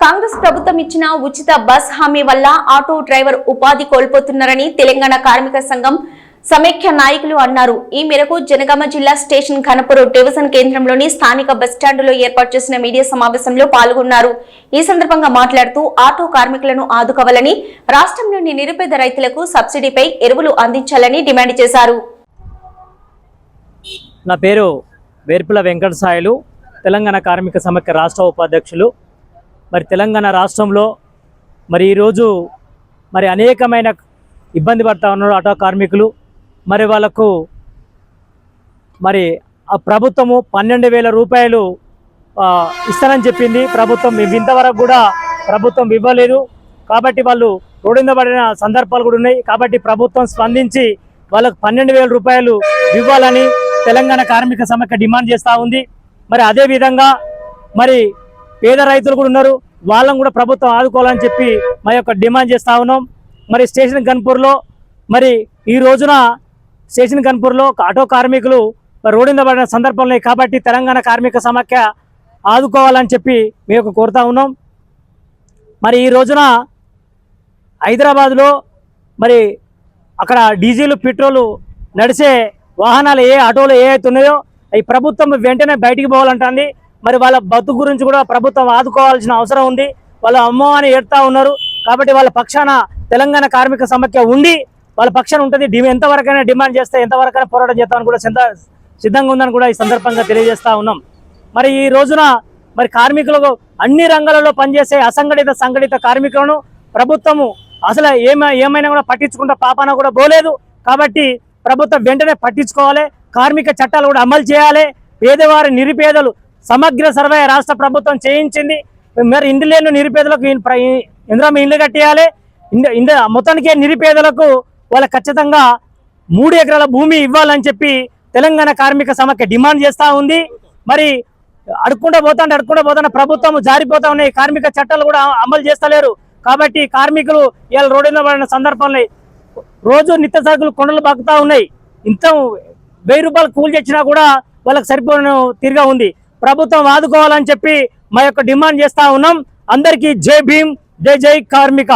కాంగ్రెస్ ప్రభుత్వం ఇచ్చిన ఉచిత బస్ హామీ వల్ల ఆటో డ్రైవర్ ఉపాధి కోల్పోతున్నారని తెలంగాణ కార్మిక సంఘం సమైక్య నాయకులు అన్నారు. ఈ మేరకు జనగామ జిల్లా స్టేషన్ ఘనపూర్ డివిజన్ కేంద్రంలోని స్థానిక బస్టాండులో ఏర్పాటు చేసిన మీడియా సమావేశంలో పాల్గొన్నారు. ఈ సందర్భంగా మాట్లాడుతూ ఆటో కార్మికులను ఆదుకోవాలని, రాష్ట్రంలోని నిరుపేద రైతులకు సబ్సిడీపై ఎరువులు అందించాలని డిమాండ్ చేశారు. నా పేరు వేర్పుల వెంకట సాయిలు, తెలంగాణ కార్మిక సమైక్య రాష్ట్ర ఉపాధ్యక్షులు. మరి తెలంగాణ రాష్ట్రంలో ఈరోజు అనేకమైన ఇబ్బంది పడతా ఉన్నారు ఆటో కార్మికులు. వాళ్ళకు ఆ ప్రభుత్వము 12,000 రూపాయలు ఇస్తానని చెప్పింది. ప్రభుత్వం ఇంతవరకు కూడా ప్రభుత్వం ఇవ్వలేదు. కాబట్టి వాళ్ళు రోడ్డు మీద పడిన సందర్భాలు కూడా ఉన్నాయి. కాబట్టి ప్రభుత్వం స్పందించి వాళ్ళకు 12,000 రూపాయలు ఇవ్వాలని తెలంగాణ కార్మిక సమైక్య డిమాండ్ చేస్తూ ఉంది. అదేవిధంగా పేద రైతులు కూడా ఉన్నారు, వాళ్ళని కూడా ప్రభుత్వం ఆదుకోవాలని చెప్పి మా యొక్క డిమాండ్ చేస్తూ ఉన్నాం. స్టేషన్ ఘనపూర్లో ఈ రోజున స్టేషన్ ఘనపూర్లో ఆటో కార్మికులు రోడ్డు మీద పడిన సందర్భంలో, కాబట్టి తెలంగాణ కార్మిక సమైక్య ఆదుకోవాలని చెప్పి మేము కోరుతా ఉన్నాం. ఈ రోజున హైదరాబాద్లో అక్కడ డీజిల్ పెట్రోలు నడిచే వాహనాలు ఆటోలు అయితే ఉన్నాయో ఈ ప్రభుత్వం వెంటనే బయటికి పోవాలంటుంది. వాళ్ళ బతుకు గురించి కూడా ప్రభుత్వం ఆదుకోవాల్సిన అవసరం ఉంది. వాళ్ళ అమ్మవారిని ఏడుతా ఉన్నారు. కాబట్టి వాళ్ళ పక్షాన తెలంగాణ కార్మిక సమైక్య ఉండి వాళ్ళ పక్షాన ఉంటుంది. ఎంతవరకైనా డిమాండ్ చేస్తే ఎంతవరకైనా పోరాటం చేస్తామని కూడా సిద్ధంగా ఉందని కూడా ఈ సందర్భంగా తెలియజేస్తా ఉన్నాం. ఈ రోజున కార్మికులకు అన్ని రంగాలలో పనిచేసే అసంఘటిత సంఘటిత కార్మికులను ప్రభుత్వము అసలు ఏమైనా కూడా పట్టించుకుంటే పాపాన కూడా పోలేదు. కాబట్టి ప్రభుత్వం వెంటనే పట్టించుకోవాలి, కార్మిక చట్టాలు కూడా అమలు చేయాలి. పేదవారి నిరుపేదలు సమగ్ర సర్వే రాష్ట్ర ప్రభుత్వం చేయించింది. ఇండ్లు లేని నిరుపేదలకు ఇందిరమ్మ ఇండ్లు కట్టేయాలి. మొత్తానికే నిరుపేదలకు వాళ్ళ ఖచ్చితంగా 3 ఎకరాల భూమి ఇవ్వాలని చెప్పి తెలంగాణ కార్మిక సమైక్య డిమాండ్ చేస్తూ ఉంది. అడుక్కుంటూ పోతాంటే ప్రభుత్వం జారిపోతా ఉన్నాయి. కార్మిక చట్టాలు కూడా అమలు చేస్తలేరు. కాబట్టి కార్మికులు ఇవాళ రోడ్డు మీద పడిన సందర్భంలో రోజు నిత్య సరుకులు కొండలు బాగుతూ ఉన్నాయి. ఇంత 1000 రూపాయలు కూలి తెచ్చినా కూడా వాళ్ళకి సరిపోయిన తీరుగా ఉంది. ప్రభుత్వం ఆదుకోవాలని చెప్పి మా యొక్క డిమాండ్ చేస్తా ఉన్నాం. అందరికీ జై భీమ్, జై జై కార్మిక.